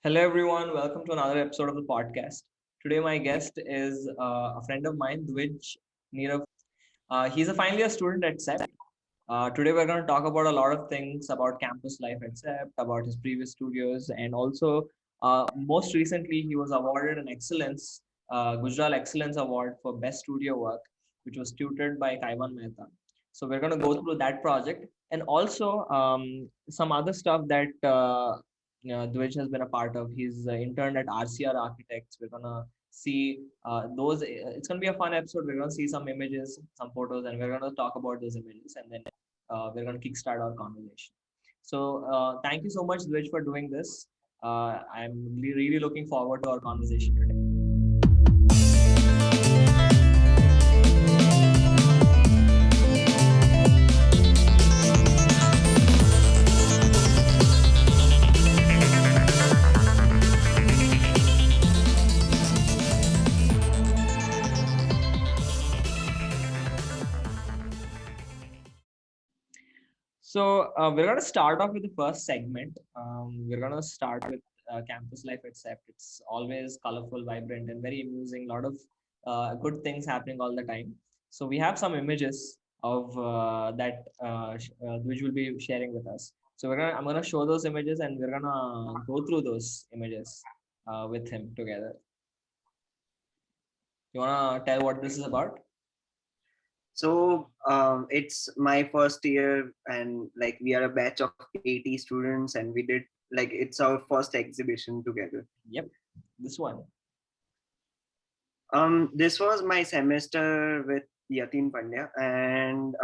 Hello, everyone. Welcome to another episode of the podcast. Today, my guest is a friend of mine, Dwij Nirav. He's a final year student at CEPT. Today, we're going to talk about a lot of things about campus life at CEPT, about his previous studios, and also, most recently, he was awarded an Excellence, Gujarat Excellence Award for Best Studio Work, which was tutored by Kaivan Mehta. So, we're going to go through that project and also some other stuff that Dwij has been a part of. He's interned at RCR Architects. We're gonna see those. It's gonna be a fun episode. We're gonna see some images, some photos, and we're gonna talk about those images, and then we're gonna kickstart our conversation. So thank you so much, Dwij, for doing this. I'm really looking forward to our conversation today. So we're going to start off with the first segment. We're going to start with campus life at CEPT. It's always colorful, vibrant, and very amusing. A lot of good things happening all the time. So we have some images of that which will be sharing with us. So I'm gonna show those images, and we're gonna go through those images with him together. You wanna tell what this is about? It's my first year, and like we are a batch of 80 students, and we did like it's our first exhibition together. Yep, this one. This was my semester with Yatin Pandya, and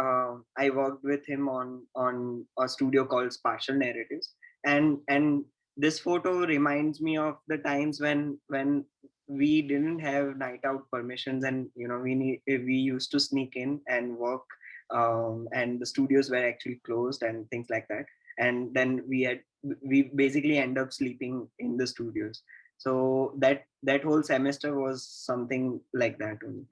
I worked with him on a studio called Spatial Narratives, and this photo reminds me of the times when we didn't have night out permissions, and we used to sneak in and work, and the studios were actually closed and things like that, and then we basically end up sleeping in the studios. So that whole semester was something like that only.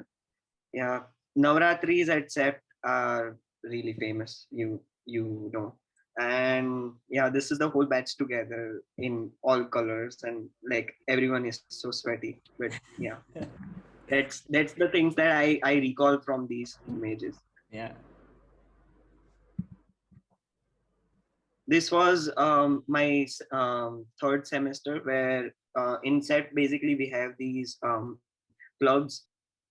Yeah, Navratris at CEPT are really famous, you know. And yeah, this is the whole batch together in all colors, and like everyone is so sweaty. But yeah, that's the things that I recall from these images. Yeah. This was my third semester, where in set basically we have these clubs.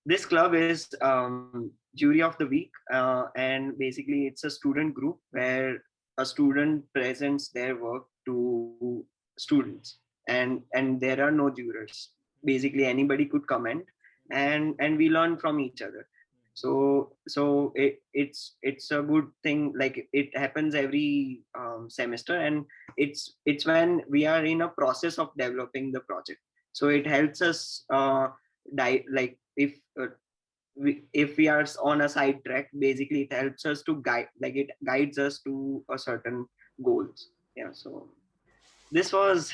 This club is jury of the week, and basically it's a student group where a student presents their work to students, and there are no jurors. Basically anybody could comment, and we learn from each other. So it's a good thing, like it happens every semester, and it's when we are in a process of developing the project, so it helps us like if we are on a side track, basically it helps us to guide, like it guides us to a certain goals. Yeah, so this was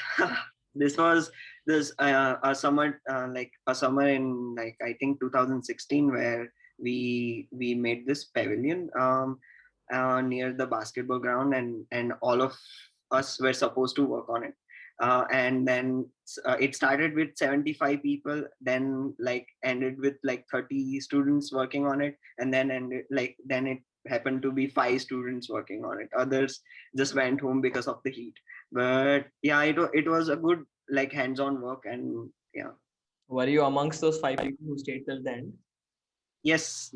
this was this a summer, like a summer in, like, I think 2016, where we made this pavilion near the basketball ground, and all of us were supposed to work on it, and then it started with 75 people, then like ended with like 30 students working on it, and then ended like then it happened to be 5 students working on it. Others just went home because of the heat. But yeah, it was a good, like, hands-on work. And yeah. Were you amongst those 5 people who stayed till the end? Yes,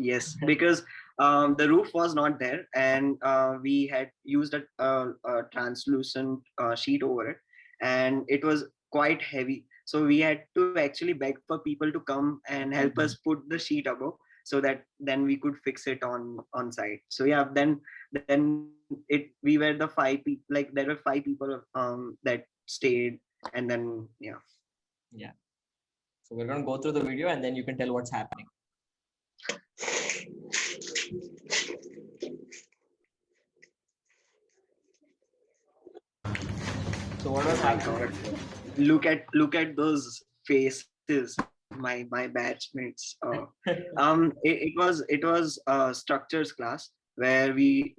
because the roof was not there, and we had used a translucent sheet over it, and it was quite heavy, so we had to actually beg for people to come and help us put the sheet above, so that then we could fix it on site. So yeah, then it we were the 5 people, like there were 5 people that stayed, and then yeah. Yeah. So we're gonna go through the video, and then you can tell what's happening. So what was My happening? God, look at those faces, my batchmates. It was a structures class, where we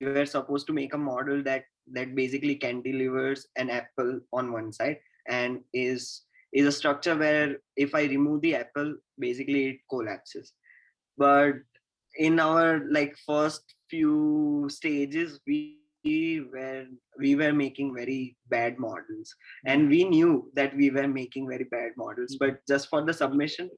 were supposed to make a model that basically cantilevers an apple on one side, and is a structure where if I remove the apple, basically it collapses. But in our like first few stages, we were making very bad models, and we knew that we were making very bad models, but just for the submission,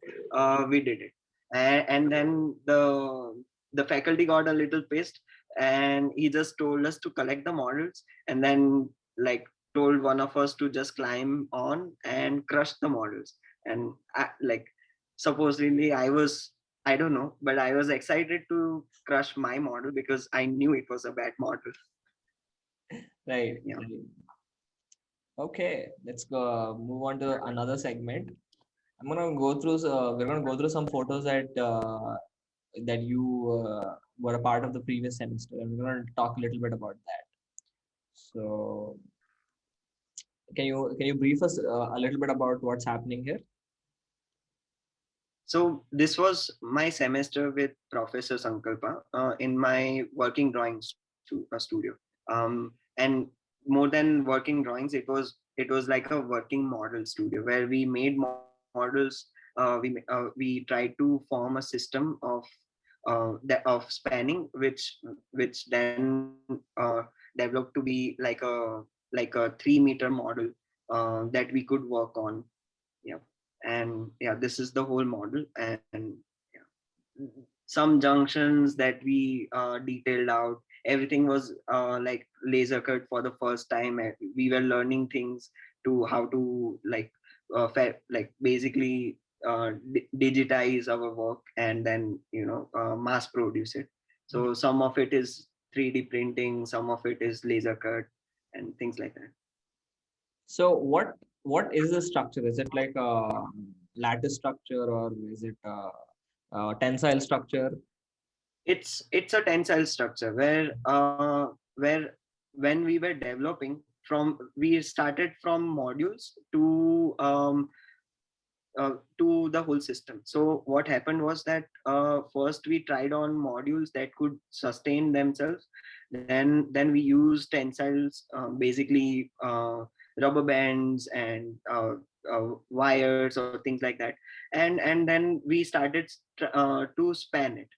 we did it. And then the faculty got a little pissed, and he just told us to collect the models, and then like told one of us to just climb on and crush the models. And like supposedly I don't know, but I was excited to crush my model because I knew it was a bad model. Right. Yeah. Right. Okay, let's go move on to another segment. We're gonna go through some photos that you were a part of the previous semester, and we're gonna talk a little bit about that. So, can you brief us a little bit about what's happening here? So this was my semester with Professor Sankalpa in my working drawings studio. And more than working drawings, it was like a working model studio where we made models. We tried to form a system of spanning, which then developed to be like a 3 meter model that we could work on. Yeah. And yeah, this is the whole model. And yeah, some junctions that we detailed out, everything was like laser cut for the first time. We were learning things to how to like basically digitize our work and then mass produce it. So some of it is 3D printing, some of it is laser cut and things like that. So, what is the structure? Is it like a lattice structure, or is it a tensile structure? It's a tensile structure where when we were developing, from we started from modules to the whole system. So what happened was that first we tried on modules that could sustain themselves. Then we used tensiles, basically rubber bands and wires or things like that. And then we started to span it.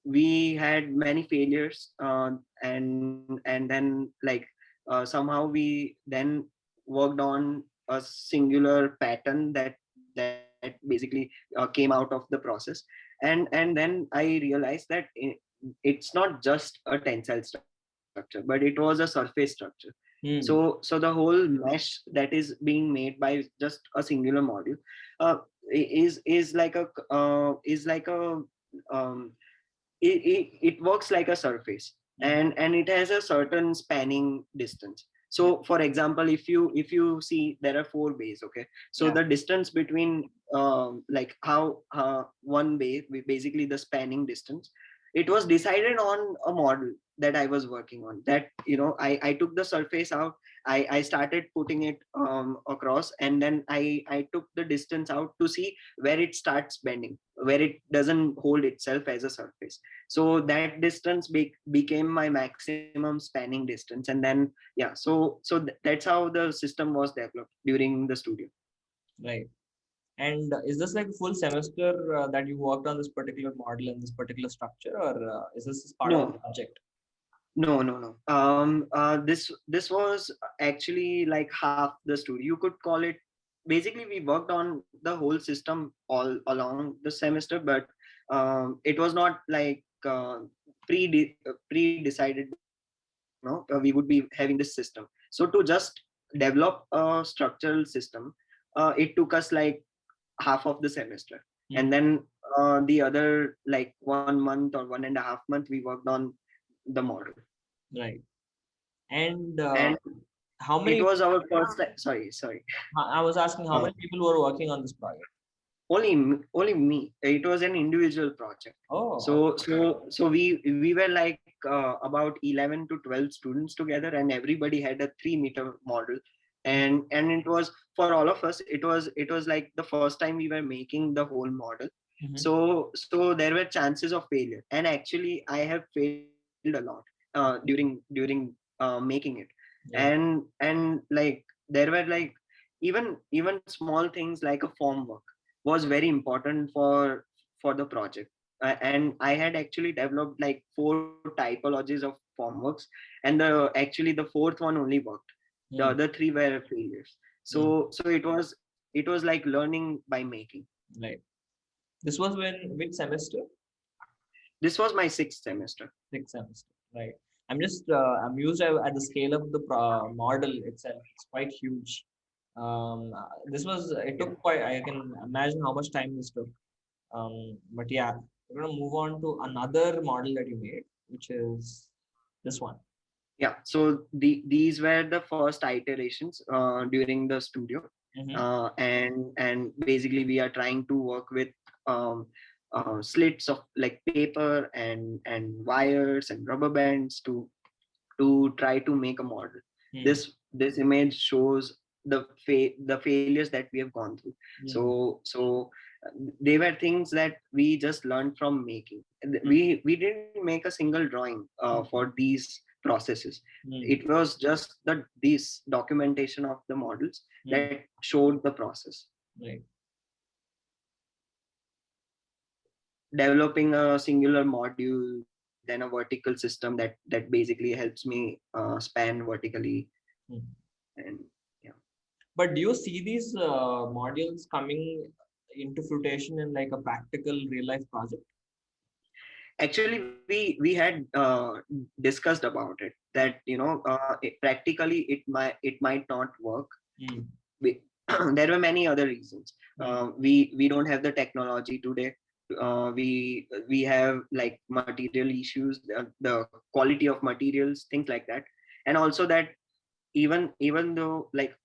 We had many failures, and then like somehow we then worked on a singular pattern that basically came out of the process. And then I realized that it's not just a tensile structure, but it was a surface structure. So the whole mesh that is being made by just a singular module uh, is like a um, it works like a surface, and it has a certain spanning distance. So for example, if you see there are four bays, okay, so Yeah. the distance between like how one bay, basically the spanning distance, it was decided on a model that I was working on. That I took the surface out, I started putting it across, and then I took the distance out to see where it starts bending, where it doesn't hold itself as a surface. So that distance became my maximum spanning distance. And then yeah, that's how the system was developed during the studio. Right. And is this like full semester that you worked on this particular model and this particular structure, or is this part of the No, project? no. This was actually like half the studio, you could call it. Basically we worked on the whole system all along the semester, but it was not like pre-decided that we would be having this system. So to just develop a structural system, it took us like half of the semester. And then the other like 1 month or 1.5 month we worked on the model. Right. And And how it many? was our first time. Sorry. I was asking how uh, many people were working on this project. only me. It was an individual project. Oh, So were like about 11 to 12 students together, and everybody had a 3 meter model. And it was, for all of us, it was like the first time we were making the whole model. mhm. So there were chances of failure, and actually I have failed a lot during making it. Right. And like there were like even small things like a form work was very important for the project. And I had actually developed like four typologies of form works, and the fourth one only worked. The Hmm. other three were failures. So Hmm. it was like learning by making. Right. This was when which semester? This was my sixth semester. Sixth semester. Right. I'm just amused at the scale of the model itself. It's quite huge. This was it Yeah. took quite. I can imagine how much time this took. But yeah, we're gonna move on to another model that you made, which is this one. Yeah, so these were the first iterations during the studio. Mm-hmm. And basically we are trying to work with um, slits of like paper and wires and rubber bands to try to make a model. Hmm. This image shows the failures that we have gone through. Hmm. So they were things that we just learned from making. We didn't make a single drawing for these processes. Hmm. It was just this documentation of the models Hmm. that showed the process. Right. Developing a singular module, then a vertical system that basically helps me span vertically. Hmm. And yeah. But do you see these modules coming into fruition in like a practical real life project? Actually we had discussed about it, Hmm. that practically it might not work. Hmm. we, there were many other reasons. Hmm. We don't have the technology today. We have like material issues, the quality of materials, things like that. And also that even though like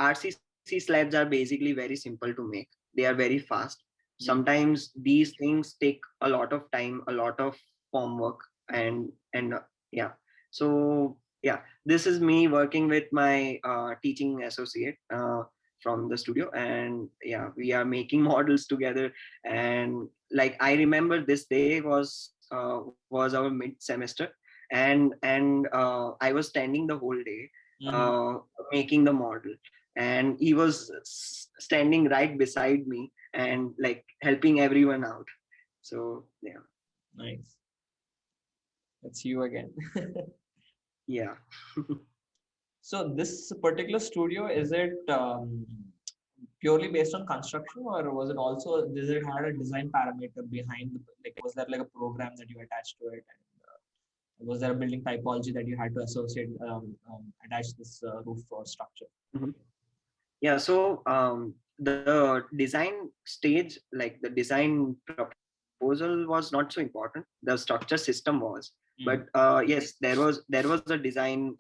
RCC slabs are basically very simple to make, they are very fast. Hmm. Sometimes these things take a lot of time, a lot of form work, and yeah. So yeah, this is me working with my teaching associate from the studio, and yeah, we are making models together. And like I remember this day was our mid semester, and I was standing the whole day Hmm. uh, making the model, and he was standing right beside me and like helping everyone out. So yeah. Nice. That's you again. Yeah. So this particular studio, is it purely based on construction, or was it also, does it had a design parameter behind the, like, was there like a program that you attached to it, and was there a building typology that you had to associate, attach this roof or structure? Mhm. Yeah, so the design stage, like the design proposal was not so important. The structure system was. But Hmm. yes, there was a design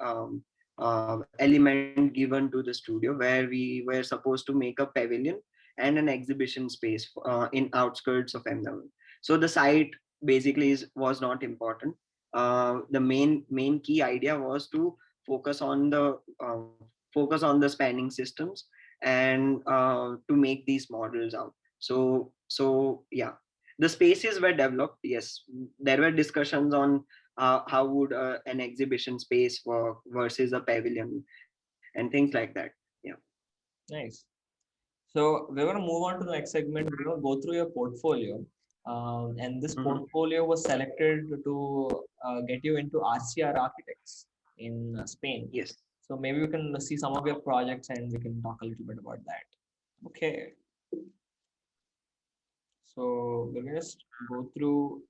element given to the studio where we were supposed to make a pavilion and an exhibition space in outskirts of Ahmedabad. So the site basically was not important. The main key idea was to focus on the spanning systems and to make these models out. So yeah, the spaces were developed. Yes, there were discussions on how would an exhibition space work versus a pavilion and things like that. Yeah. Nice. So we're going to move on to the next segment. We're going to go through your portfolio. And this Mhm. portfolio was selected to get you into RCR Architects in Spain. Yes. So maybe we can see some of your projects and we can talk a little bit about that. Okay. So we're going to just go through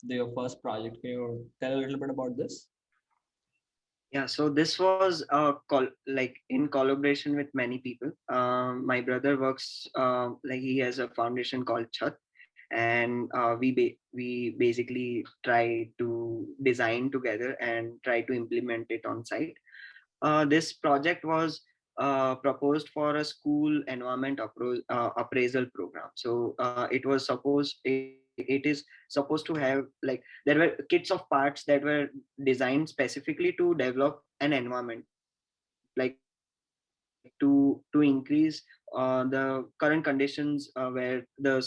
your first project. Can you tell a little bit about this? Yeah, so this was like in collaboration with many people. My brother works like he has a foundation called Chat, and we basically try to design together and try to implement it on site. This project was proposed for a school environment appraisal program. So it is supposed to have like there were kits of parts that were designed specifically to develop an environment, like to increase the current conditions where the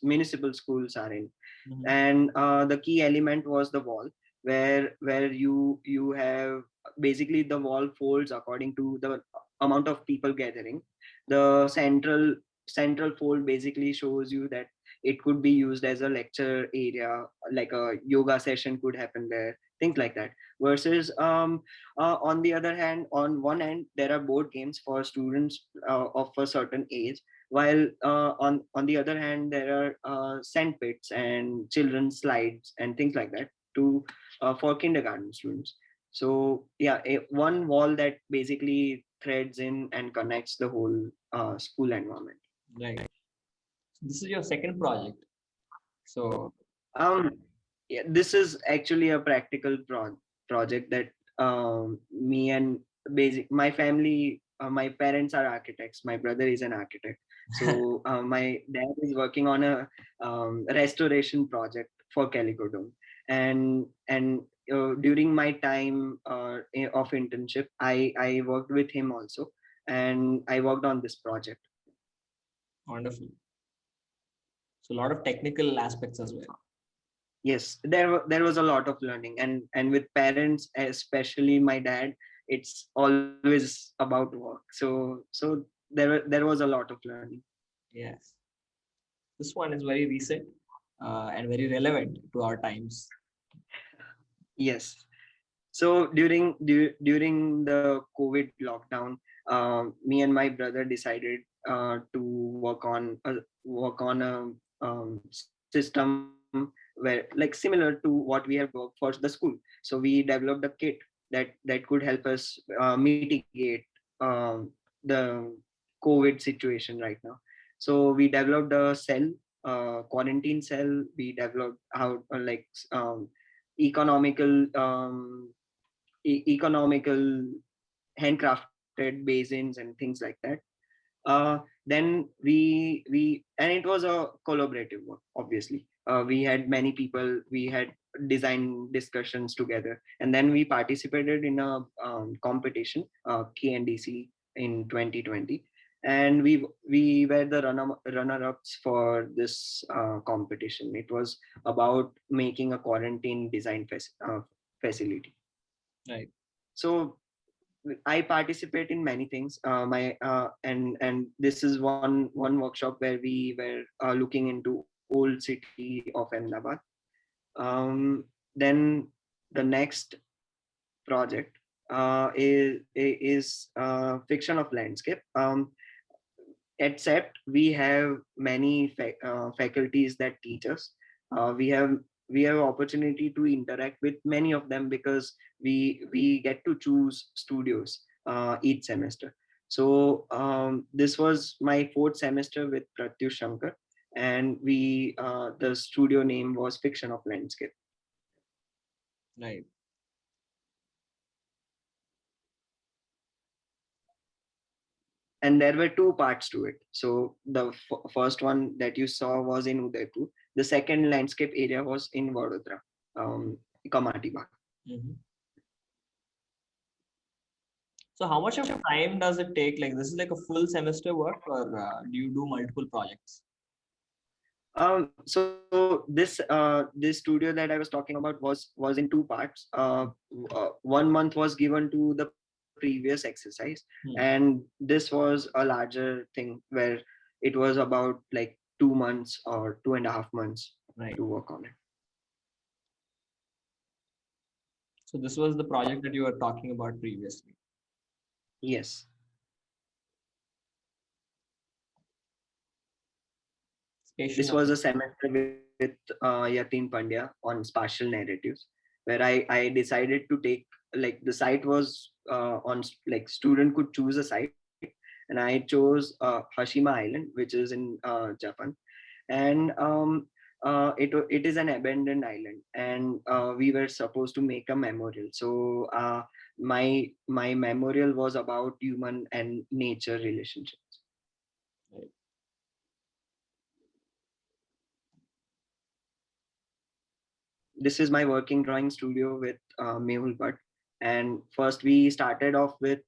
municipal schools are in. Mm-hmm. And the key element was the wall, where you have basically the wall folds according to the amount of people gathering. The central fold basically shows you that it could be used as a lecture area, like a yoga session could happen there, things like that. Versus on the other hand, on one end there are board games for students of a certain age, while on the other hand there are sand pits and children's slides and things like that to for kindergarten students. So yeah, one wall that basically threads in and connects the whole school environment. Right. This is your second project. So um yeah, this is actually a practical project that me and basic my family, my parents are architects, my brother is an architect. So my dad is working on a restoration project for Calico Dome. And during my time of internship, I worked with him also, and I worked on this project. wonderful. So a lot of technical aspects as well. Yes, there was a lot of learning, and with parents, especially my dad, it's always about work. So there was a lot of learning. Yes. This one is very recent and very relevant to our times. Yes. So during the COVID lockdown, me and my brother decided to work on a system where, like, similar to what we have worked for the school. So we developed a kit that could help us mitigate the COVID situation right now. So we developed a cell, quarantine cell. We developed how economical economical handcrafted basins and things like that. Then we and it was a collaborative work. Obviously, we had many people. We had design discussions together, and then we participated in a competition, KNDC, in 2020, and we were the runner ups for this competition. It was about making a quarantine design facility. Right. So I participate in many things. My and this is one workshop where we were looking into old city of Ahmedabad. Then the next project is fiction of landscape. Except we have many faculties that teach us. We have opportunity to interact with many of them because we get to choose studios each semester. So this was my fourth semester with Pratyush Shankar, and we the studio name was Fiction of Landscape. Right. And there were two parts to it. So the first one that you saw was in Udaipur. The second landscape area was in Vadodara, Kamati Bagh. Mhm. So how much of time does it take? Like this is like a full semester work, or do you do multiple projects? So this studio that I was talking about was in two parts. 1 month was given to the previous exercise, and this was a larger thing where it was about like 2 months or 2.5 months Right. to work on it. So this was the project that you were talking about previously. Yes. Spatial This was knowledge. a semester with Yatin Pandya on spatial narratives, where I decided to take, like, the site was like, student could choose a site, and I chose Hashima Island, which is in Japan. And it is an abandoned island, and we were supposed to make a memorial. So my memorial was about human and nature relationships. Right. This is my working drawing studio with Mehul Bhatt. And first we started off with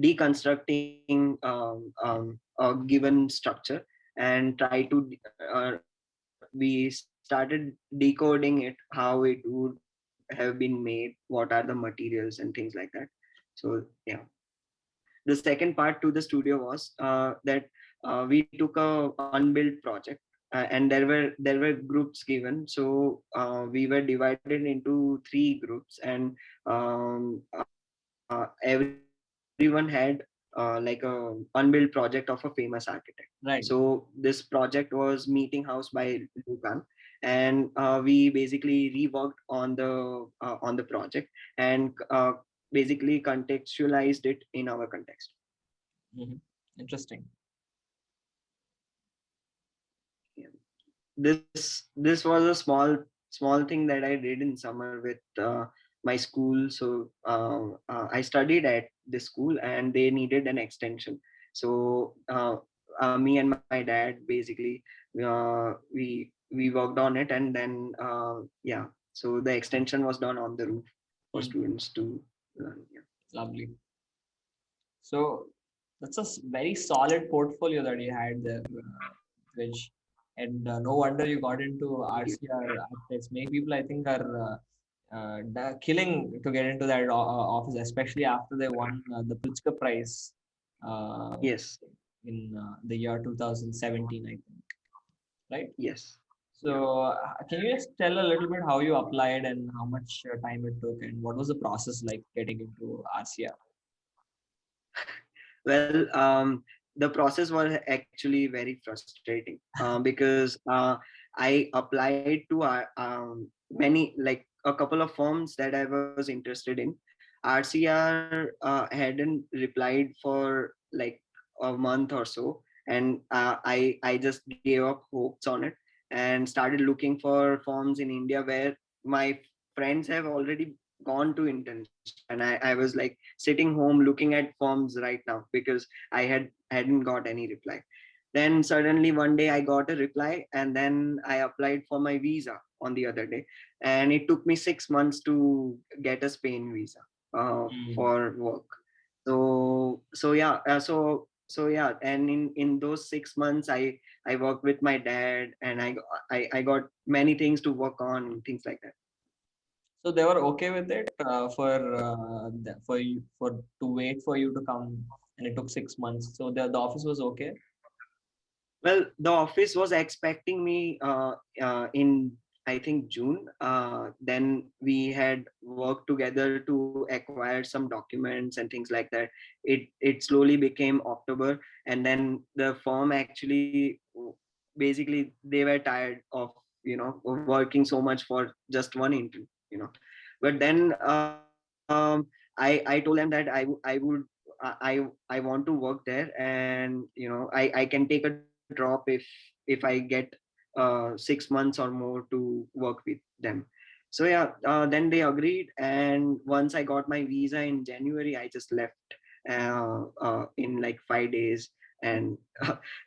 deconstructing a given structure and try to we started decoding it, how it would have been made, what are the materials and things like that. So yeah. the second part to the studio was that we took a unbuilt project, and there were groups given. So we were divided into three groups, and everyone had like a unbuilt project of a famous architect. Right. So this project was Meeting House by Lugan, and we basically reworked on the project, and basically contextualized it in our context. Mhm. Interesting. Yeah. This was a small thing that I did in summer with my school. So I studied at this school, and they needed an extension. So me and my dad basically we worked on it, and then yeah. So the extension was done on the roof for Mhm. students to learn. Yeah. Lovely. So that's a very solid portfolio that you had there, which, and no wonder you got into Thank you. RCR architects. Many people, I think, are killing to get into that office, especially after they won the Pritzker Prize uh, Yes. in the year 2017, I think. Right? Yes. Yeah. So, can you just tell a little bit how you applied and how much time it took, and what was the process like getting into RCR? Well, the process was actually very frustrating because I applied to many, like a couple of firms that I was interested in. RCR hadn't replied for like a month or so, and I just gave up hopes on it and started looking for firms in India where my friends have already gone to internship, and I was like sitting home looking at forms right now because I hadn't got any reply. Then suddenly one day I got a reply, and then I applied for my visa on the other day, and it took me 6 months to get a Spain visa Mm. for work. So yeah, so yeah, and in those 6 months I worked with my dad, and I got many things to work on, things like that. So they were okay with it for you for to wait for you to come, and it took 6 months. So the office was okay. Well, the office was expecting me in, I think, June. Then we had worked together to acquire some documents and things like that. It slowly became October, and then the firm actually, basically, they were tired of of working so much for just one interview. But then I told them that I would I want to work there, and I can take a drop if I get 6 months or more to work with them. So yeah, then they agreed, and once I got my visa in January, I just left in like 5 days, and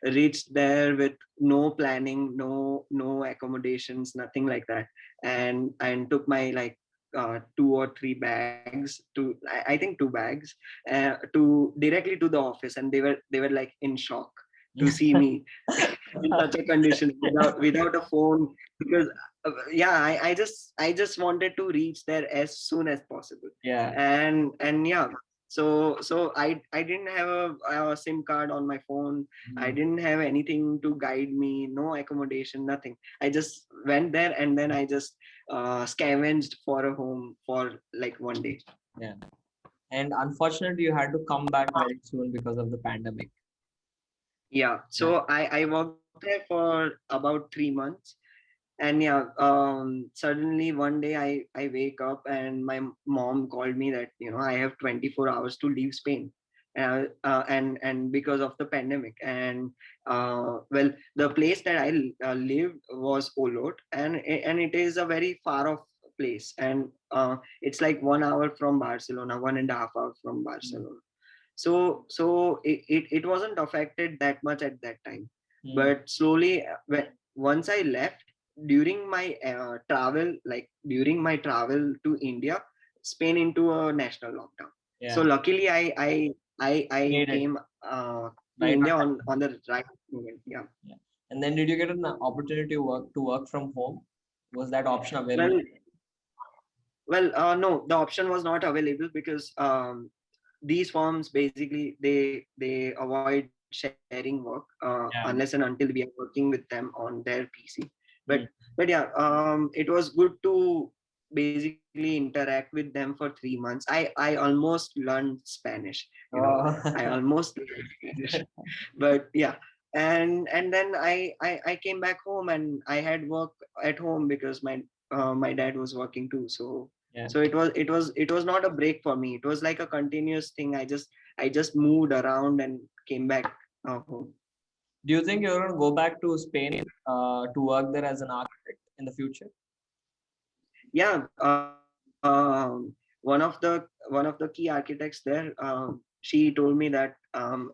reached there with no planning, no accommodations, nothing like that, and took my like 2 or 3 bags to I think 2 bags to directly to the office, and they were like in shock to see me in such a condition without a phone, because yeah, I just wanted to reach there as soon as possible. Yeah. And yeah, so I didn't have a SIM card on my phone. I Mm. didn't have anything to guide me, no accommodation, nothing. I just went there, and then I just scavenged for a home for like one day. Yeah. And unfortunately, you had to come back very soon because of the pandemic. Yeah, Yeah. so I worked there for about 3 months. And yeah, suddenly one day I wake up, and my mom called me that I have 24 hours to leave Spain, and because of the pandemic. And well, the place that I lived was Olot, and it is a very far off place, and it's like 1 hour from Barcelona, 1.5 hours from Mm. Barcelona. So it wasn't affected that much at that time, Mm. but slowly, once I left, during my travel, like during my travel to India, Spain into a national lockdown. So Yeah. luckily I Made it came to right India on on time. the right moment. Yeah. Yeah. And then did you get an opportunity to work from home? Was that option available? Well, no, the option was not available because these firms basically they avoid sharing work unless and Yeah. until we are working with them on their PC. but Mm. but yeah, it was good to basically interact with them for 3 months. I almost learned Spanish, I Oh. almost learned Spanish. But yeah, and then I came back home and I had work at home because my dad was working too. So Yeah. it was not a break for me. It was like a continuous thing. I just moved around and came back home. Do you think you're going to go back to Spain to work there as an architect in the future? Yeah, one of the key architects there, she told me that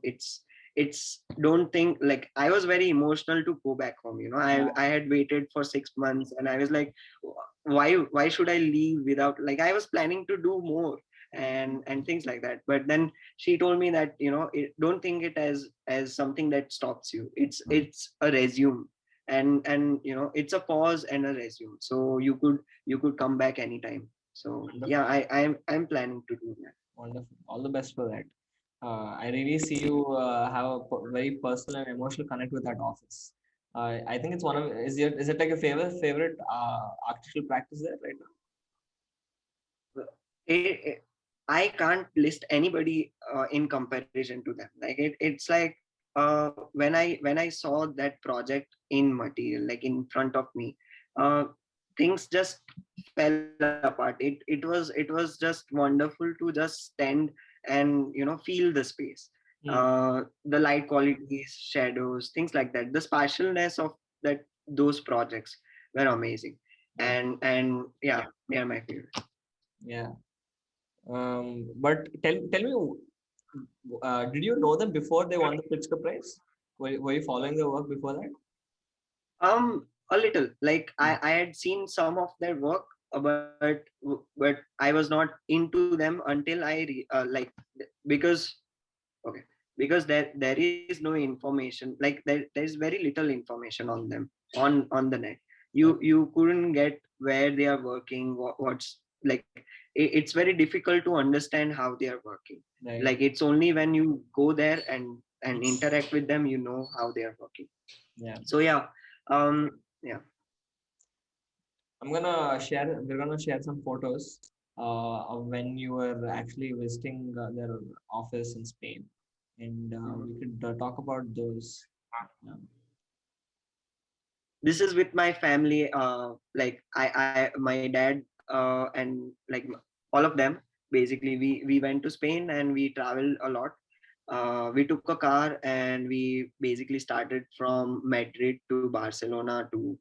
it's don't think, like, I was very emotional to go back home. Yeah. I had waited for 6 months and I was like, why should I leave without, like, I was planning to do more and things like that. But then she told me that, don't think it as something that stops you. It's a resume, and it's a pause and a resume, so you could come back anytime. So Wonderful. yeah, I'm planning to do that. Wonderful. All the best for that. I really see you have a very personal and emotional connect with that office. I think it's one of is it like a favorite architectural practice there right now? it, I can't list anybody in comparison to them. Like it's like when I saw that project in material, like in front of me, uh, things just fell apart. It was just wonderful to just stand and feel the space, Hmm. the light qualities, shadows, things like that. The spatialness of that those projects were amazing, Yeah. and yeah, they are my favorite. Yeah. But tell me, did you know them before they won the Pritzker Prize? Were you following their work before that? A little. Like Hmm. I had seen some of their work, but I was not into them until because okay, because there is no information. Like there's very little information on them on the net. Okay. You couldn't get where they are working. What's like it's very difficult to understand how they are working. Like Right. it's only when you go there and interact with them, you know how they are working. Yeah. So yeah, yeah. We're gonna share some photos of when you were actually visiting their office in Spain, and we could talk about those. Um, This is with my family. Like my dad, and like all of them. Basically, we went to Spain and we traveled a lot. We took a car and we basically started from Madrid to Barcelona to.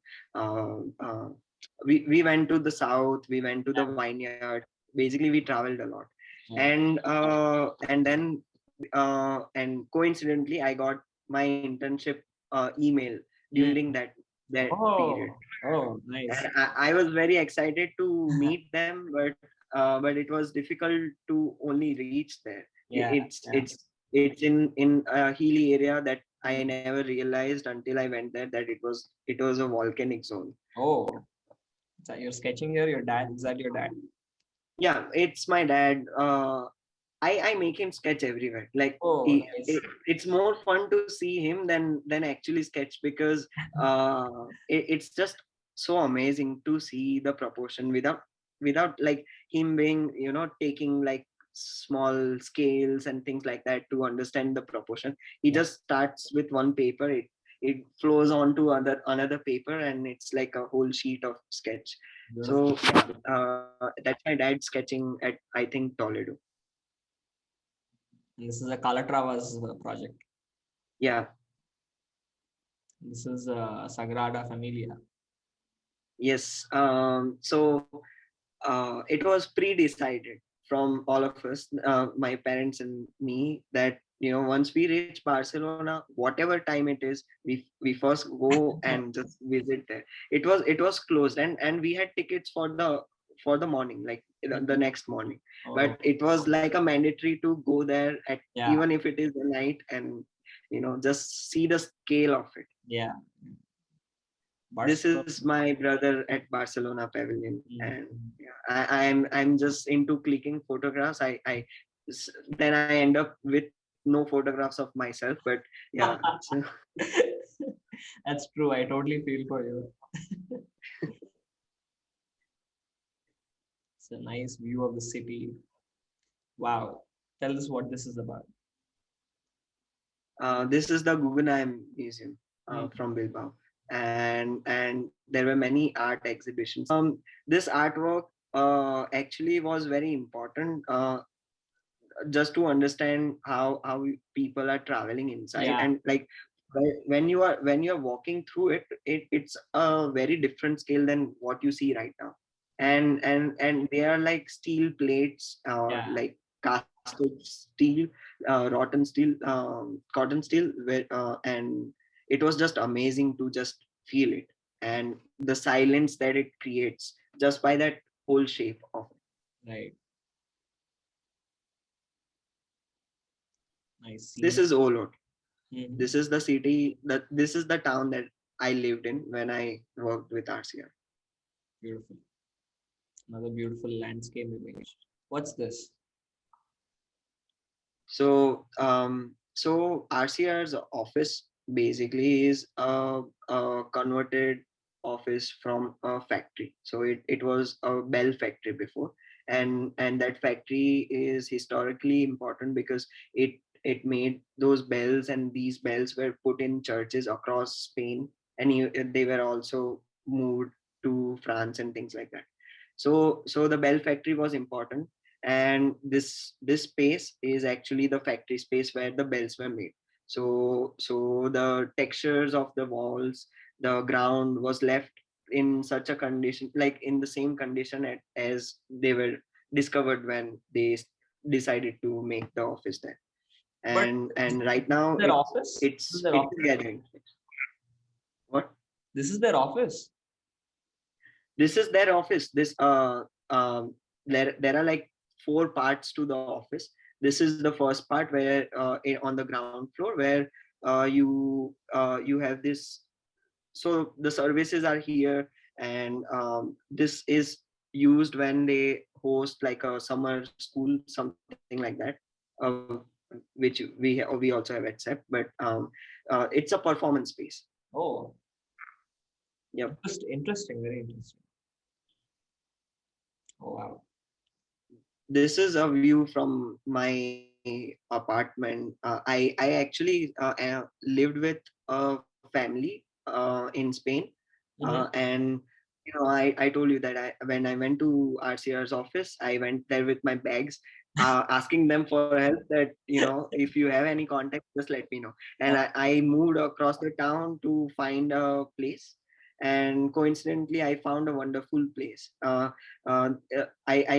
We went to the south. We went to the vineyard. Basically, we traveled a lot, yeah. and then and coincidentally, I got my internship email during Mm. that period. Oh, oh, And nice. I was very excited to meet them, but it was difficult to only reach there. Yeah, yeah. It's in a hilly area that I Mm. never realized until I went there that it was a volcanic zone. Oh, so you're sketching here. Your dad, is that your dad? Yeah, it's my dad. I make him sketch everywhere. Like Oh, nice. it's more fun to see him than actually sketch, because it's just so amazing to see the proportion without like him being taking like small scales and things like that to understand the proportion. He Yeah, just starts with one paper. It flows on to another paper, and it's like a whole sheet of sketch. beautiful. So yeah, that's my dad sketching at, I think, Toledo. And this is a Calatravas project. Yeah. This is Sagrada Familia. Yes. So it was pre-decided from all of us, my parents and me, that once we reach Barcelona, whatever time it is, we first go and just visit there. It was closed, and we had tickets for the morning, like the Mhm. next morning. Oh, But it was like a mandatory to go there at, yeah, even if it is the night, and just see the scale of it. yeah. This Barcelona. is my brother at Barcelona Pavilion, Mm. and yeah, I'm just into clicking photographs. I then I end up with no photographs of myself. But yeah, so That's true. I totally feel for you. It's a nice view of the city. Wow. Tell us what this is about. this is the Guggenheim Museum Hmm. from Bilbao, and there were many art exhibitions. This artwork actually was very important, just to understand how people are traveling inside, Yeah. and like when you are walking through it, it's a very different scale than what you see right now. Hmm. And they are like steel plates, Yeah. like casted steel, rotten steel, cotton steel, and it was just amazing to just feel it, and the silence that it creates just by that whole shape of it. Right. Nice This scene. is Olot. Hmm. This is the city, that this is the town that I lived in when I worked with RCR. Beautiful. Another beautiful landscape image. What's this? So RCR's office basically is a converted office from a factory. So it was a bell factory before, and that factory is historically important because it made those bells, and these bells were put in churches across Spain, and they were also moved to France and things like that. So the bell factory was important, and this space is actually the factory space where the bells were made. So the textures of the walls, the ground was left in such a condition, like in the same condition as they were discovered when they decided to make the office there. But And right now their office? This is their it's office. gathering. What? This is their office. This is their office. There are like four parts to the office. This is the first part where on the ground floor, where you have this. So the services are here, and this is used when they host like a summer school, something like that, uh, which we also have at SEP. But it's a performance space. Oh, Yep. interesting. Very interesting. Oh, wow. This is a view from my apartment. I actually lived with a family in Spain, Hmm. and I told you that when I went to RCR's office, I went there with my bags, asking them for help, that if you have any contact, just let me know. And I moved across the town to find a place, and coincidentally I found a wonderful place. I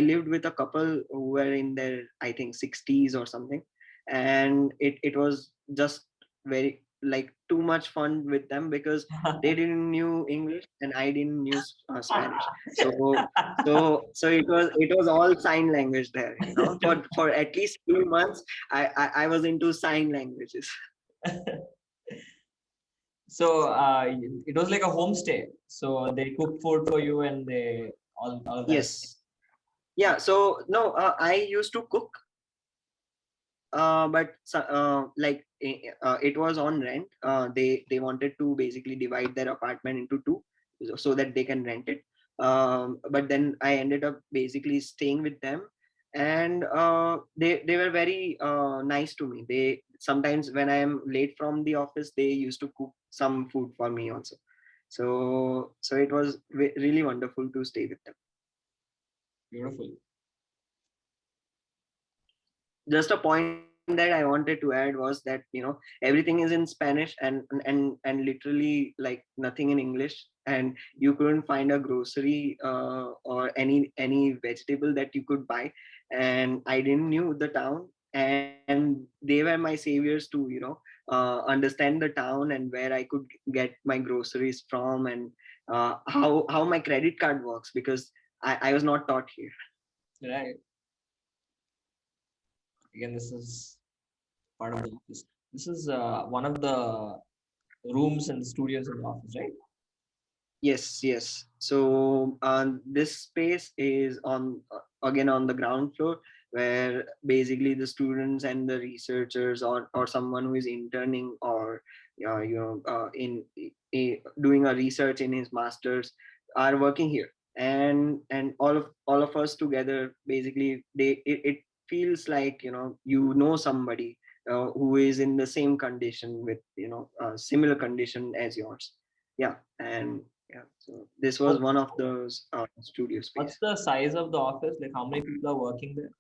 lived with a couple who were in their, I think, 60s or something, and it was just very like too much fun with them, because they didn't knew English and I didn't knew Spanish. So it was all sign language there. For at least 2 months, I was into sign languages. So it was like a homestay. So they cook food for you and they all that. Yes. Yeah. So no, I used to cook, but it was on rent. They wanted to basically divide their apartment into two, so that they can rent it. But then I ended up basically staying with them, and they were very nice to me. They sometimes, when I am late from the office, they used to cook some food for me also. So it was really wonderful to stay with them. Beautiful. Just a point that I wanted to add was that everything is in Spanish, and literally like nothing in English, and you couldn't find a grocery or any vegetable that you could buy, and I didn't knew the town, and they were my saviors to understand the town and where I could get my groceries from, and how my credit card works, because I was not taught here. Right. Again, this is part of the office. This is one of the rooms and studios in the office, right? Yes, yes. So this space is on again on the ground floor. where basically the students and the researchers, or someone who is interning, or doing a research in his masters, are working here. And all of us together, basically it feels like, somebody who is in the same condition, with a similar condition as yours. Yeah. And yeah, so this was Oh, one of those studio what's space. the size of the office? Like how many people are working there?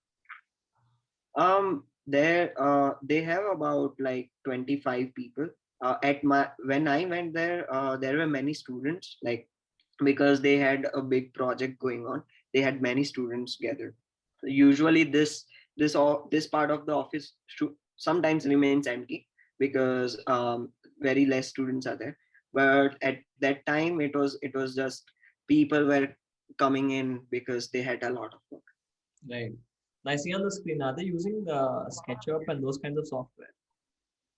They have about like 25 people. At my When I went there, there were many students, like, because they had a big project going on. They had many students gathered. Usually this part of the office sometimes remains empty, because very less students are there. But at that time, it was just people were coming in because they had a lot of work. Right. And I see on the screen, are they using SketchUp and those kinds of software?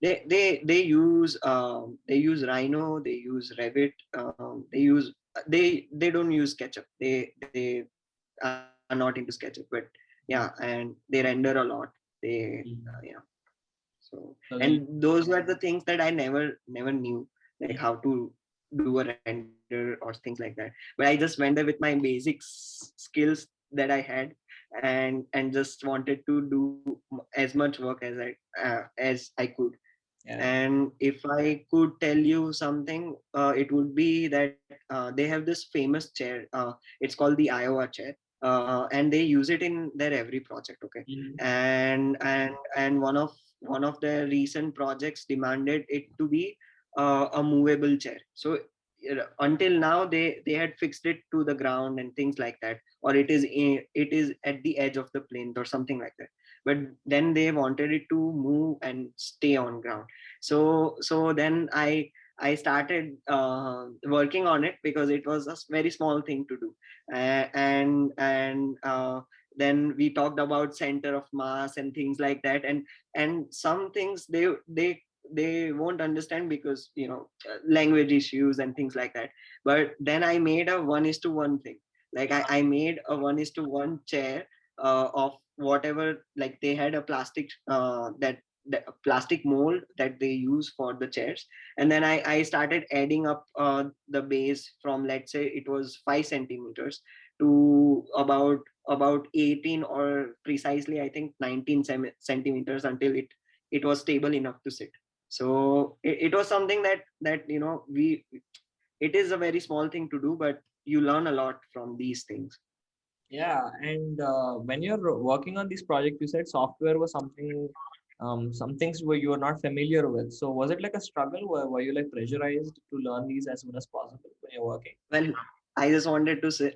They use Rhino, they use Revit, they don't use SketchUp. They are not into SketchUp, but yeah, and they render a lot. They Mhm. Yeah. So, So they, and those were the things that I never knew, like how to do a render or things like that. But I just went there with my basic skills that I had, and just wanted to do as much work as I could. yeah. And if I could tell you something, it would be that they have this famous chair. It's called the Iowa chair, and they use it in their every project. Okay, Mhm. and one of their recent projects demanded it to be a movable chair. So until now, they had fixed it to the ground and things like that, or it is at the edge of the plinth or something like that. But then they wanted it to move and stay on ground. So then I started working on it, because it was a very small thing to do. And then we talked about center of mass and things like that. And some things they won't understand, because language issues and things like that. But then I made a 1:1 thing. Like I made a 1:1 chair of whatever. Like they had a plastic that the plastic mold that they use for the chairs. And then I started adding up the base from, let's say, it was 5 centimeters to about 18, or precisely I think 19 centimeters, until it was stable enough to sit. So it was something that we it is a very small thing to do, but you learn a lot from these things. Yeah, and when you're working on this project, you said software was something, some things where you were not familiar with. So was it like a struggle? Were you like pressurized to learn these as soon as possible when you're working? Well, I just want to say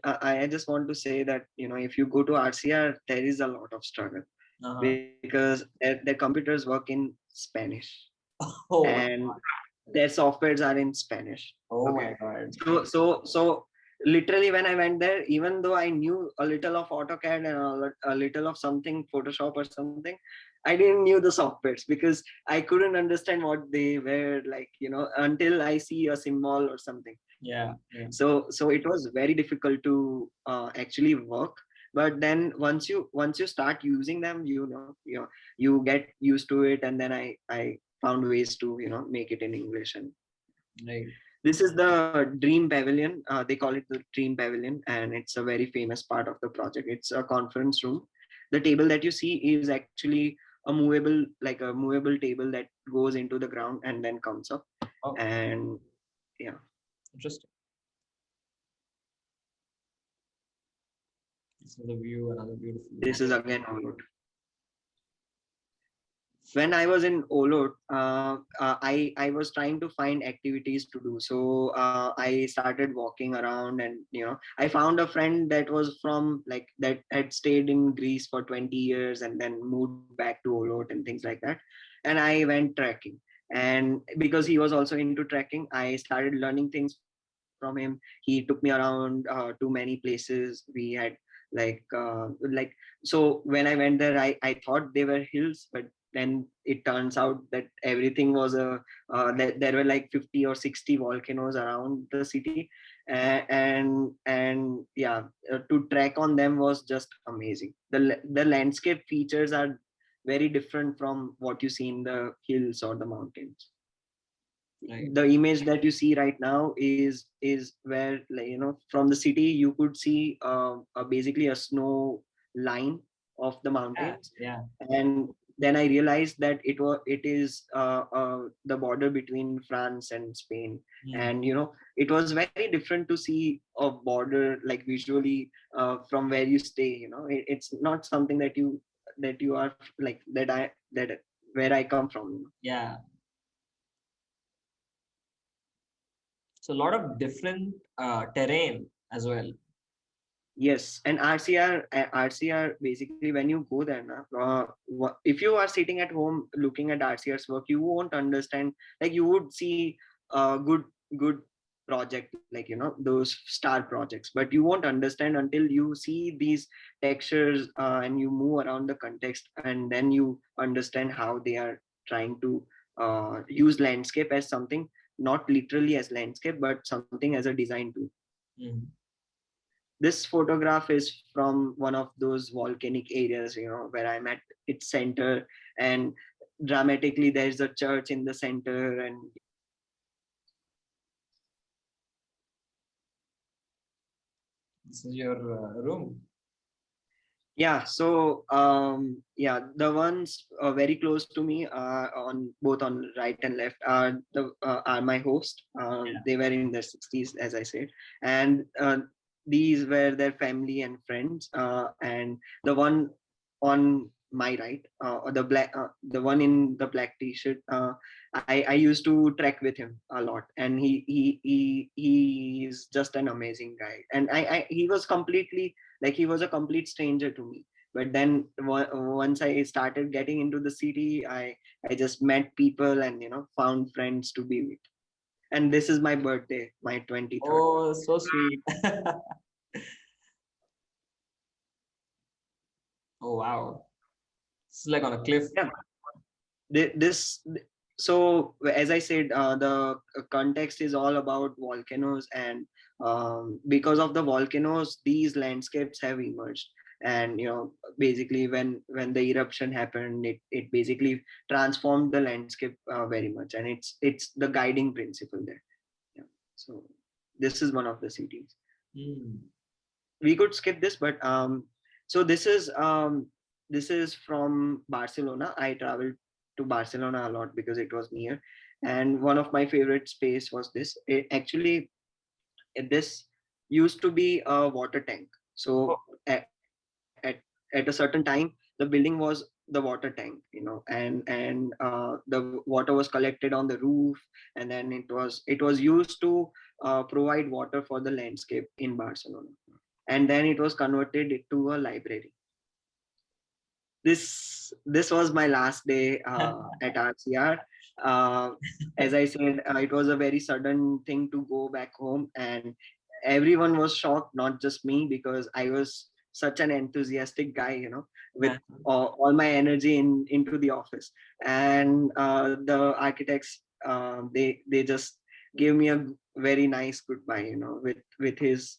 that, if you go to RCR, there is a lot of struggle, Uh-huh. because their computers work in Spanish, Oh my and God. their softwares are in Spanish. Oh Okay. my God. So literally, when I went there, even though I knew a little of AutoCAD and a little of something, Photoshop or something, I didn't knew the softwares, because I couldn't understand what they were like, until I see a symbol or something. Yeah, yeah. So it was very difficult to actually work. But then once you start using them, you get used to it. And then I found ways to make it in English. And Right. this is the Dream Pavilion. They call it the Dream Pavilion, and it's a very famous part of the project. It's a conference room. The table that you see is actually a movable table that goes into the ground and then comes up. Oh, And yeah, interesting. This is a view, another beautiful this view. is again Olot. When I was in Olot, I was trying to find activities to do. So I started walking around, and I found a friend that was from, like, that had stayed in Greece for 20 years and then moved back to Olot and things like that. And I went trekking. And because he was also into trekking, I started learning things from him. He took me around to many places. We had like so when I went there, I thought they were hills, but then it turns out that everything was there were like 50 or 60 volcanoes around the city. And yeah, to trek on them was just amazing. The landscape features are very different from what you see in the hills or the mountains. Right. The image that you see right now is where, like, from the city you could see basically a snow line of the Yeah. mountains. Yeah. And then I realized that it is the border between France and Spain. Mm. And it was very different to see a border, like, visually, from where you stay. It's not something that you are like that where I come from. Yeah. So a lot of different terrain as well. Yes, and RCR basically, when you go there, if you are sitting at home looking at RCR's work, you won't understand. Like, you would see a good project, like, those star projects, but you won't understand until you see these textures, and you move around the context, and then you understand how they are trying to use landscape as something, not literally as landscape, but something as a design tool. Mm. This photograph is from one of those volcanic areas, where I'm at its center, and dramatically there's a church in the center. And This is your room. yeah, so yeah, the ones very close to me, on both on right and left, are my host. Yeah. They were in their 60s, as I said. And these were their family and friends. And the one on my right, or the one in the black t-shirt, I used to trek with him a lot, and he is just an amazing guy. And he was completely, like, he was a complete stranger to me. But then once I started getting into the city, I just met people, and found friends to be with. And this is my birthday, my 23rd. Oh, so sweet. Oh wow. It's like on a cliff. Yeah, this so as I said, the context is all about volcanoes. And because of the volcanoes, these landscapes have emerged. And basically, when the eruption happened, it basically transformed the landscape very much. And it's the guiding principle there. Yeah. So this is one of the cities. Mm. We could skip this, but so this is from Barcelona. I traveled to Barcelona a lot because it was near. And one of my favorite space was this. Actually, this used to be a water tank. Oh, So at a certain time, the building was the water tank, and the water was collected on the roof. And then it was used to provide water for the landscape in Barcelona. And then it was converted into a library. This was my last day at RCR. Uh, as I said, it was a very sudden thing to go back home, and everyone was shocked, not just me, because I was such an enthusiastic guy, with yeah. all my energy into the office. And the architects, they just gave me a very nice goodbye, with his,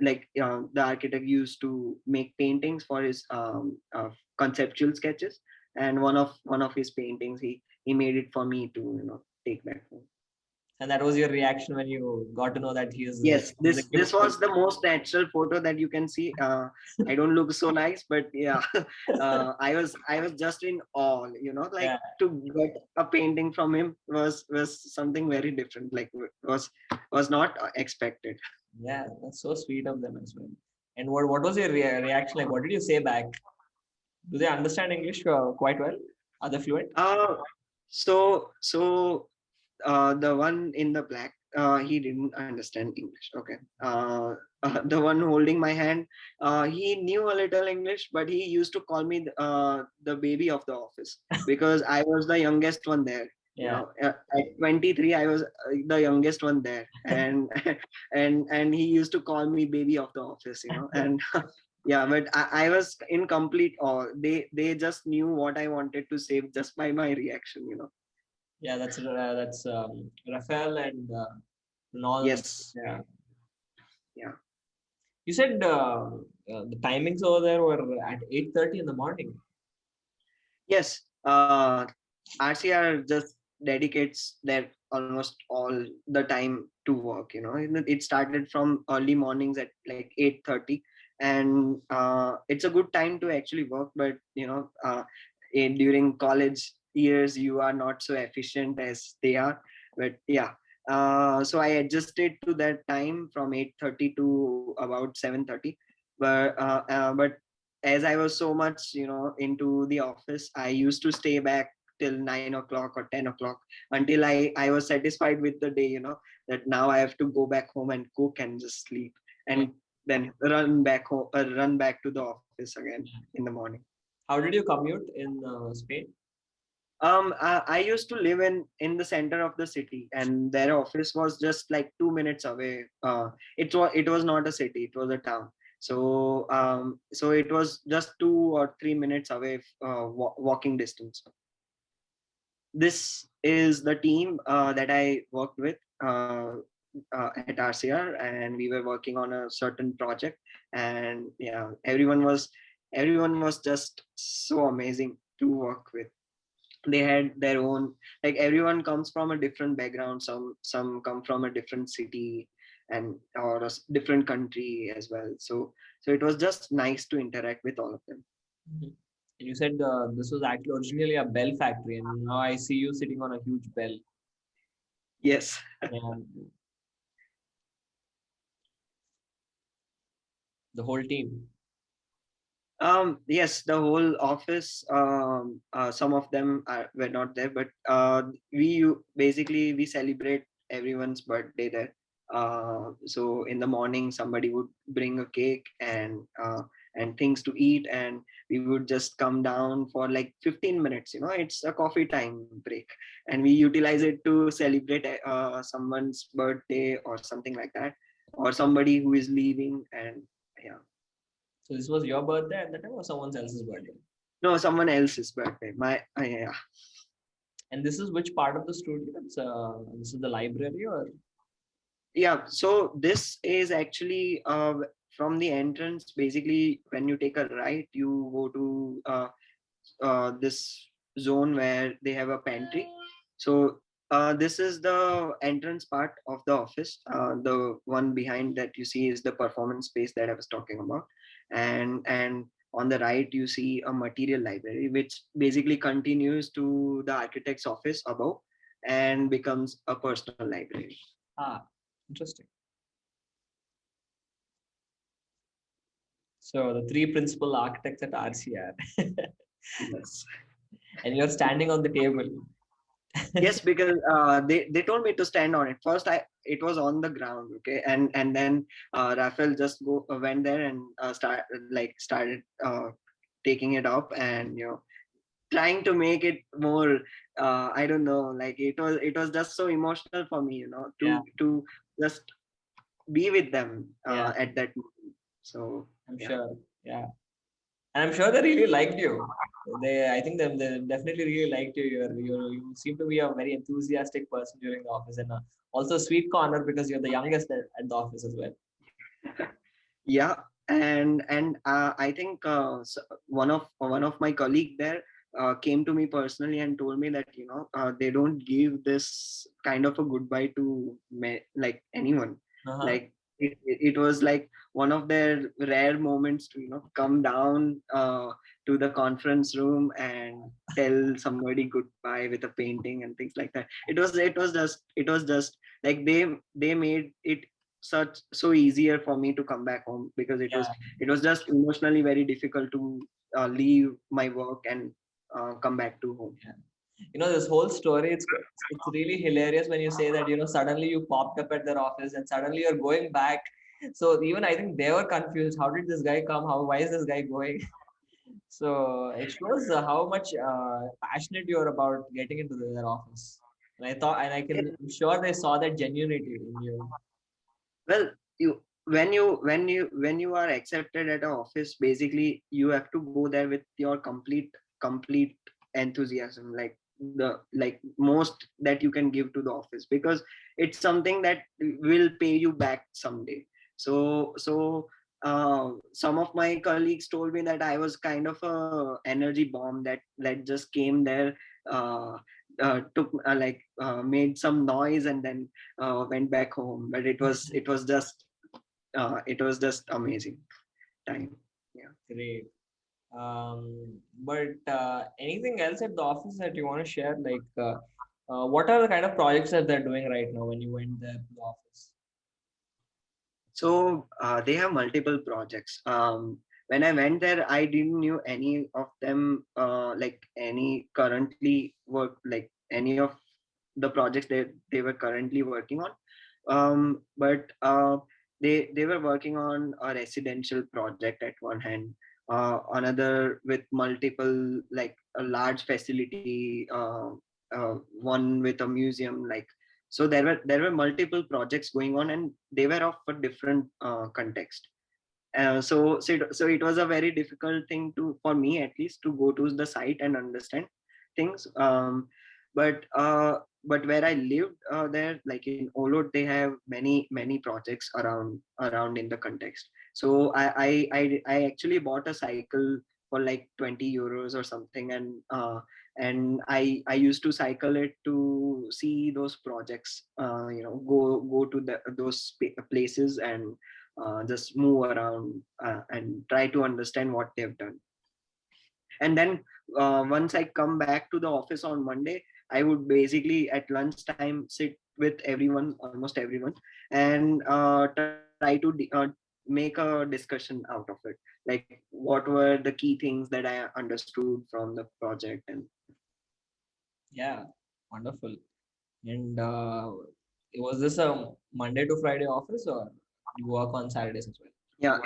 like, the architect used to make paintings for his conceptual sketches. And one of his paintings, he made it for me to take back home. And that was your reaction when you got to know that Yes, he's a gift this for was the most natural photo that you can see. I don't look so nice, but yeah, I was just in awe. yeah. Like, to get a painting from him was something very different. Like, was not expected. Yeah, that's so sweet of them as well. And what was your reaction like? What did you say back? Do they understand English quite well? Are they fluent? Uh, so the one in the black, he didn't understand English. Okay. The one holding my hand, he knew a little English, but he used to call me the baby of the office, because I was the youngest one there. Yeah. At 23, I was the youngest one there. And and he used to call me baby of the office. And yeah, but I was in complete awe. They just knew what I wanted to say just by my reaction. Yeah, that's Raphael and And all, Yes. yeah. Yeah. You said the timings over there were at 8:30 in the morning. Yes. RCR just dedicates their almost all the time to work. It started from early mornings at like 8:30, and it's a good time to actually work. But during college years, you are not so efficient as they are. But yeah, so I adjusted to that time from 8:30 to about 7:30. But as I was so much, into the office, I used to stay back till 9 o'clock or 10 o'clock until I was satisfied with the day, that now I have to go back home and cook and just sleep, Yeah. and then run back home, run back to the office again in the morning. How did you commute in Spain? I used to live in the center of the city, and their office was just like 2 minutes away. It was not a city; it was a town. So it was just 2 or 3 minutes away, walking distance. This is the team that I worked with at RCR, and we were working on a certain project. And yeah, everyone was just so amazing to work with. They had their own, like, everyone comes from a different background. Some come from a different city, and or different country as well. So it was just nice to interact with all of them. Mhm. And you said this was actually originally a bell factory, and now I see you sitting on a huge bell. Yes. And the whole team. Yes, the whole office. Some of them were not there, but basically we celebrate everyone's birthday there. So in the morning, somebody would bring a cake and things to eat, and we would just come down for like 15 minutes. It's a coffee time break, and we utilize it to celebrate someone's birthday or something like that, or somebody who is leaving, and yeah. So this was your birthday at the time or someone else's birthday? No, someone else's birthday. Yeah. And this is which part of the studio? This is the library or? Yeah. So this is actually from the entrance. Basically, when you take a right, you go to this zone where they have a pantry. So this is the entrance part of the office. The one behind that you see is the performance space that I was talking about, and on the right you see a material library, which basically continues to the architect's office above and becomes a personal library. Ah, interesting. So the three principal architects at RCR, Yes. and you're standing on the table. Yes, because they told me to stand on it first. It was on the ground, okay, and then Raphael just went there and started taking it up, and trying to make it more, I don't know, like, it was just so emotional for me, Yeah, to just be with them yeah, at that moment. So I'm yeah. sure. Yeah, and I'm sure they really liked you. I think they definitely really liked you. You seem to be a very enthusiastic person during the office, and also a sweet corner because you're the youngest at the office as well. Yeah, and I think one of my colleague there came to me personally and told me that they don't give this kind of a goodbye to like anyone. Uh-huh. Like, it was like one of their rare moments to come down to the conference room and tell somebody goodbye with a painting and things like that. It was just like they made it such so easier for me to come back home, because it was Yeah. it was just emotionally very difficult to leave my work and come back to home. This whole story, it's really hilarious when you say that suddenly you popped up at their office and suddenly you're going back. So even I think they were confused, how did this guy come, why is this guy going? So it shows how much passionate you are about getting into their office. And I'm sure they saw that genuinity in you. Well, when you are accepted at an office, basically you have to go there with your complete enthusiasm. Like, the like most that you can give to the office, because it's something that will pay you back someday. So some of my colleagues told me that I was kind of a energy bomb that just came there, uh, took made some noise and then went back home. But it was just amazing time. Yeah. Great. But anything else at the office that you want to share? Like, what are the kind of projects that they're doing right now when you went there to the office? So they have multiple projects. When I went there, I didn't knew any of them, like any currently work, like any of the projects that they were currently working on. But they were working on a residential project at one hand, another with multiple, like a large facility, one with a museum, like. So there were multiple projects going on, and they were of a different context. So it was a very difficult thing to, for me at least, to go to the site and understand things. But where I lived there, like in Olot, they have many projects around in the context. So I actually bought a cycle for like 20 euros or something, and I used to cycle it to see those projects. Go to those places and just move around and try to understand what they've done. And then once I come back to the office on Monday, I would basically at lunchtime sit with everyone, almost everyone, and try to make a discussion out of it. Like, what were the key things that I understood from the project? And Yeah, wonderful. And was this a Monday to Friday office, or you work on Saturdays as well? yeah,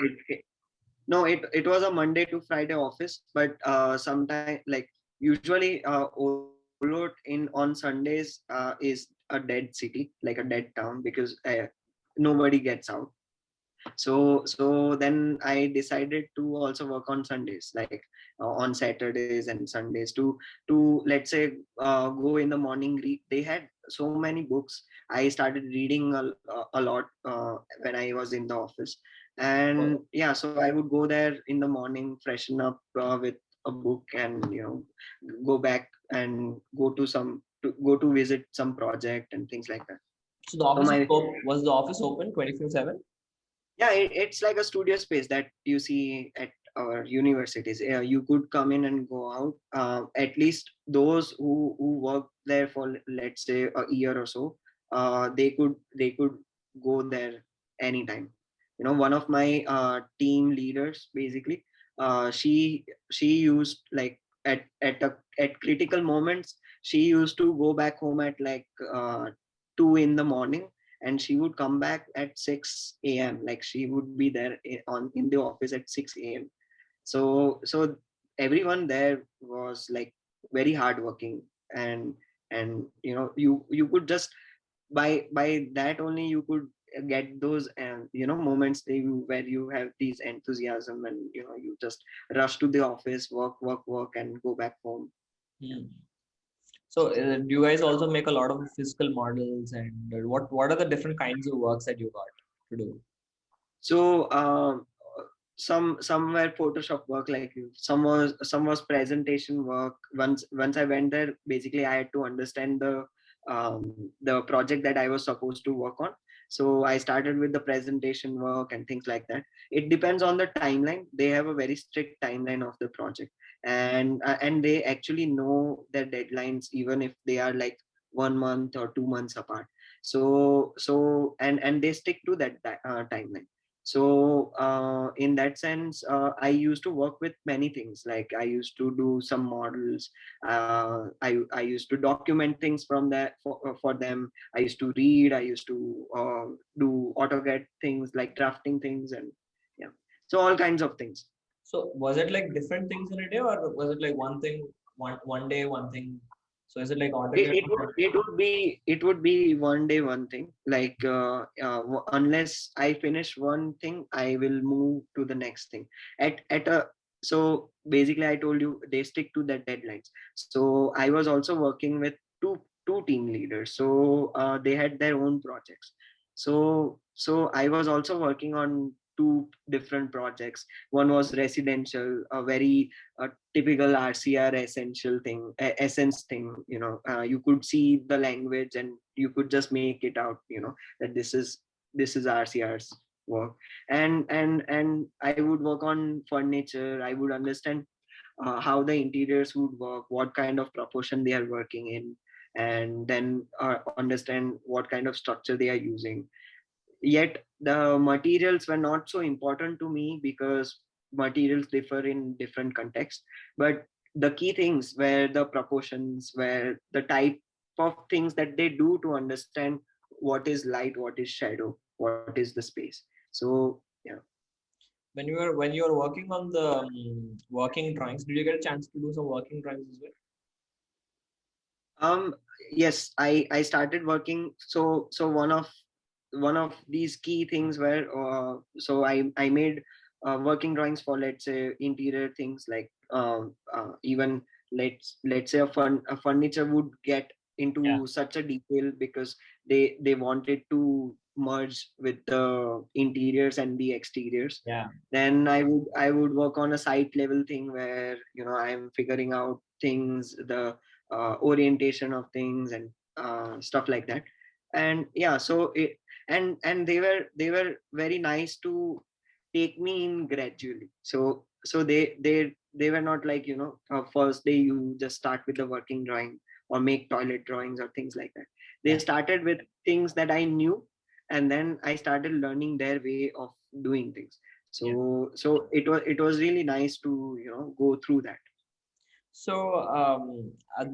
no, it was a Monday to Friday office, but sometimes, like, usually Olot in on Sundays is a dead city, like a dead town, because nobody gets out. So then I decided to also work on Sundays, like on Saturdays and Sundays, to let's say go in the morning, read. They had so many books. I started reading a lot when I was in the office. And yeah, so I would go there in the morning, freshen up with a book, and go back and go to visit some project and things like that. So the So office my was the office open 24/7? Yeah, it's like a studio space that you see at our universities. You could come in and go out. At least those who work there for, let's say, a year or so, they could go there anytime. One of my team leaders, basically, she used, like, at critical moments, she used to go back home at like 2 in the morning, and she would come back at 6 a.m. Like, she would be there in the office at 6 a.m. So everyone there was like very hardworking. And you could just, by that only, you could get those moments where you have these enthusiasm, and you just rush to the office, work and go back home. Hmm. So do you guys also make a lot of physical models, and what are the different kinds of works that you got to do? So some were Photoshop work, like some was presentation work. Once I went there, basically I had to understand the project that I was supposed to work on. So I started with the presentation work and things like that. It depends on the timeline. They have a very strict timeline of the project, and they actually know their deadlines, even if they are like 1 month or 2 months apart. And they stick to that timeline. So in that sense, I used to work with many things. Like, I used to do some models. I used to document things from that for them. I used to read. I used to do AutoCAD things, like drafting things, and yeah, so all kinds of things. So was it like different things in a day, or was it like one thing, one day, one thing? So is it like it, AutoCAD? it would it would be one day one thing, like unless I finish one thing, I will move to the next thing at a so basically I told you they stick to their deadlines. So I was also working with two team leaders, so they had their own projects. So I was also working on two different projects. One was residential, a very typical RCR essential thing, essence thing. You could see the language and you could just make it out. That this is RCR's work. And I would work on furniture. I would understand how the interiors would work, what kind of proportion they are working in, and then understand what kind of structure they are using. Yet the materials were not so important to me because materials differ in different contexts. But the key things were the proportions, were the type of things that they do to understand what is light, what is shadow, what is the space. So yeah. When you were working on the working drawings, did you get a chance to do some working drawings as well? Um, yes, I started working. So one of these key things were so I made working drawings for, let's say, interior things like even let's say a furniture would get Yeah. into such a detail because they wanted to merge with the interiors and the exteriors. Yeah. Then I would work on a site level thing where I'm figuring out things, the orientation of things, and stuff like that. And yeah, and they were very nice to take me in gradually. So they were not like, first day you just start with the working drawing or make toilet drawings or things like that. They Yeah. started with things that I knew, and then I started learning their way of doing things. Yeah. So it was really nice to go through that. So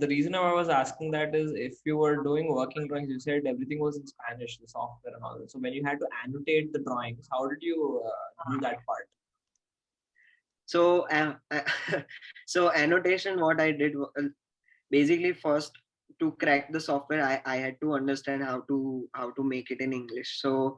the reason I was asking that is if you were doing working drawings, you said everything was in Spanish, the software and all that. So when you had to annotate the drawings, how did you do that part? So so annotation, what I did basically, first, to crack the software, I had to understand how to make it in English. So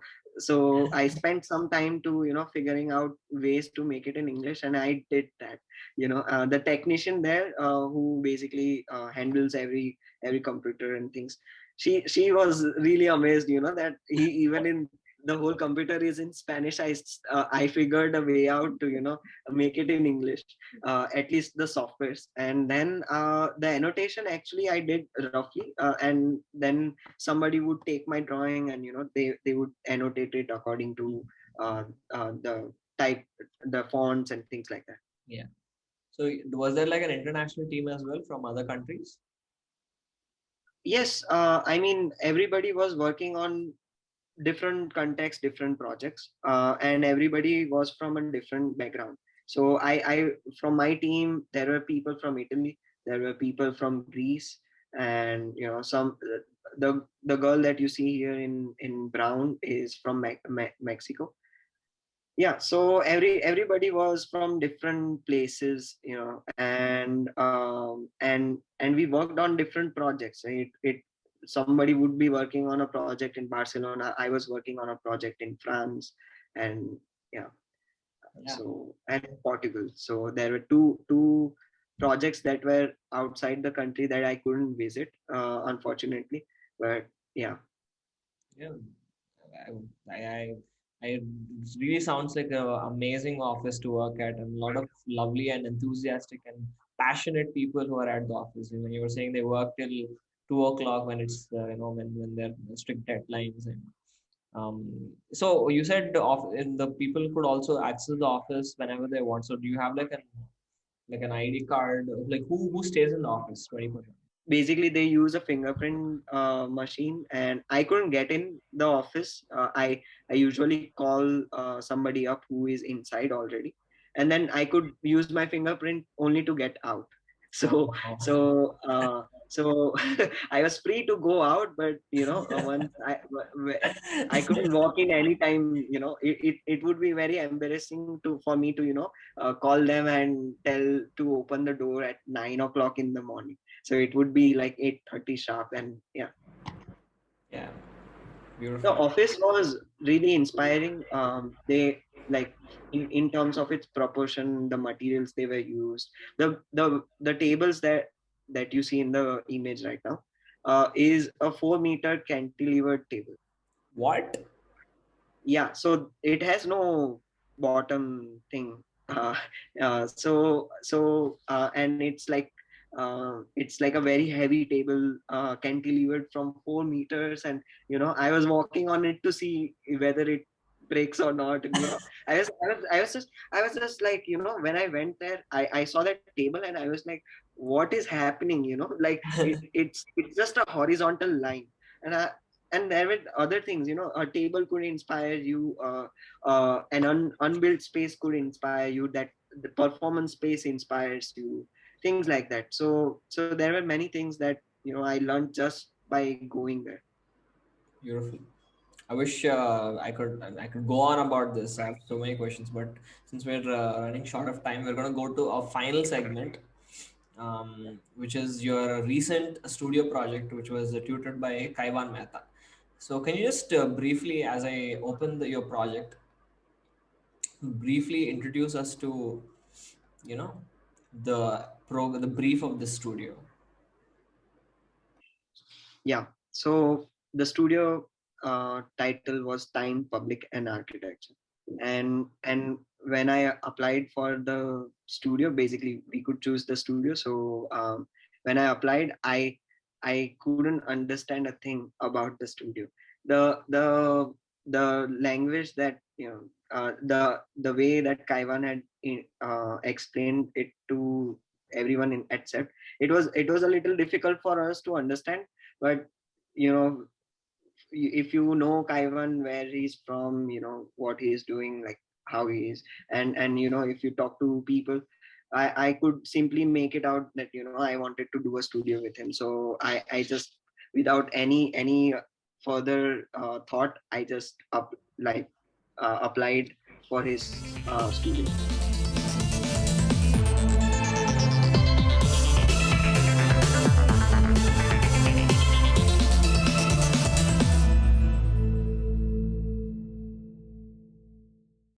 I spent some time to figuring out ways to make it in English, and I did that. The technician there, who basically handles every computer and things, she was really amazed, that he, even in the whole computer is in Spanish, I figured a way out to make it in English, at least the softwares. And then the annotation, actually I did roughly, and then somebody would take my drawing and they would annotate it according to uh, the type, the fonts and things like that. Yeah. So was there like an international team as well from other countries? Yes, I mean, everybody was working on different contexts, different projects, and everybody was from a different background. So I from my team, there were people from Italy, there were people from Greece, and some the girl that you see here in brown is from Mexico. Yeah, so everybody was from different places, and we worked on different projects. It Somebody would be working on a project in Barcelona, I was working on a project in France, and yeah, Yeah. and Portugal. So there were two projects that were outside the country that I couldn't visit, unfortunately. But yeah. Yeah. It really sounds like an amazing office to work at, and a lot of lovely and enthusiastic and passionate people who are at the office. And when you were saying they work till 2 o'clock when it's when they're strict deadlines. And so you said the people could also access the office whenever they want. So do you have like an ID card? Like who stays in the office 24/7? Basically, they use a fingerprint machine, and I couldn't get in the office. I usually call somebody up who is inside already, and then I could use my fingerprint only to get out. so Oh. so I was free to go out, but once I couldn't walk in anytime. It would be very embarrassing for me to call them and tell to open the door at 9 o'clock in the morning. So it would be like 8:30 sharp. And yeah, Yeah, the beautiful. office was really inspiring. like in terms of its proportion, the materials they were used, the tables that you see in the image right now is a 4-meter cantilevered table. What? Yeah, so it has no bottom thing. And it's like a very heavy table, cantilevered from 4 meters, and I was walking on it to see whether it breaks or not. And I was just like, when I went there, I saw that table and I was like, what is happening? Like it's just a horizontal line. And there were other things, a table could inspire you, an unbuilt space could inspire you, that the performance space inspires you, things like that. So there were many things that I learned just by going there. Beautiful. I wish I could go on about this. I have so many questions, but since we're running short of time, we're gonna go to a final segment, which is your recent studio project, which was tutored by Kaivan Mehta. So can you just briefly, as I open your project, briefly introduce us to, you know, the brief of the studio? Yeah, so the studio title was Time, Public and Architecture. And when I applied for the studio, basically we could choose the studio. So when I applied, I couldn't understand a thing about the studio. The the the language that the way that Kaivan had explained it to everyone in at SET, it was a little difficult for us to understand. But you know if you know Kaivan, where he's from, what he is doing, like how he is, and if you talk to people, I could simply make it out that I wanted to do a studio with him. So I just, without any further thought, I just applied for his studio.